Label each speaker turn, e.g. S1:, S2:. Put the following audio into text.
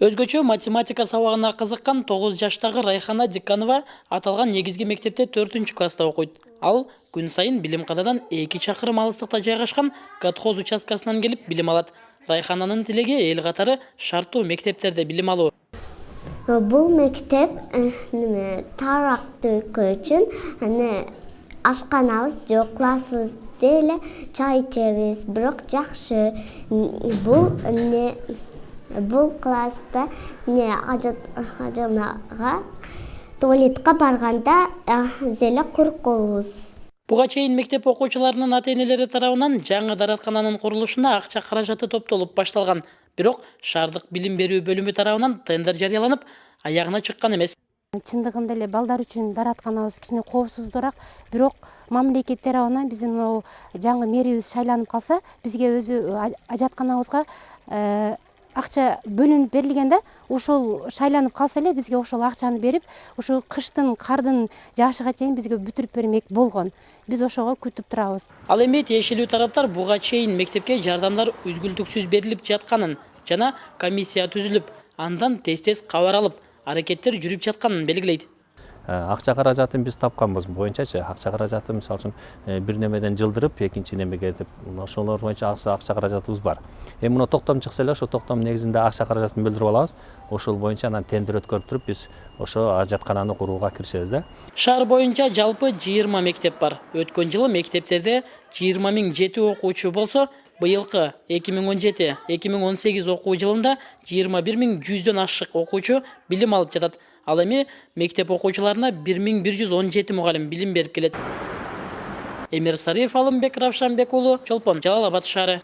S1: Өзгөчө математика сабагына кызыккан 9 жаштагы Райхана Диканова аталган негизги мектепте 4-класста окуйт. Ал күн сайын билимканадан 2 чакырым алыстыкта жайгашкан Катхоз участкасынан келип билим алат. Райхананын тилеги эл катары шарттуу мектептерде билим алуу.
S2: Бул мектеп тарактуу үчүн ашканабыз же классыбызда эле чай ичебиз, бирок жакшы. Бул класста туалетке барганда эле коркобуз.
S1: Буга чейин мектеп окуучуларынын ата-энелери тарабынан жаңы дараткананын курулушуна акча каражаты топтолуп башталган. Бирок шаардык билим берүү бөлүмү тарабынан тендер жарыяланып, аягына чыккан эмес.
S3: Чындыгында эле балдар үчүн даратканабыз кичине коопсуздураак, бирок мамлекет тарабынан биздин жаңы мэрибиз шайланып калса, бизге өзү ажатканабызга акча бөлүнүп берилгенде, ошол шайланып калса эле бизге ошол акчаны берип, ошол кыштын кардын жаашыга чейин бизге бүтүрүп бермек болгон. Биз ошого күтүп турабыз.
S1: Ал эми тиешелүү тараптар буга чейин мектепке жардамдар үзгүлтүксүз берилип жатканын жана комиссия түзүлүп, андан тез кабар алып, аракеттер жүрүп жатканын белгилейт.
S4: Акча каражатын биз тапканбыз боюнчачы, акча каражаты мисалы үчүн бир немеден жылдырып, экинчи немеге деп, ошолор боюнча акча каражатыбыз бар. Эми муну токтом чыкса эле, ошо токтом негизинде акча каражатын бөлдүрүп алабыз. Ошол боюнча анан тендер өткөрүп туруп, биз ошо ажаткананы курууга киришебиз да. Шаар
S1: боюнча жалпы 20 мектеп бар. Өткөн жылы мектептерде 20.007 окуучу болсо, быйылкы 2017-2018 окуу жылында 21.100дөн ашык окуучу билим алып жатат. Ал эми мектеп окуучуларына 1117 мугалим билим берип келет. Эмир Сариев, Алымбек Равшанбек уулу, Чолпон, Жалал Абад шаары.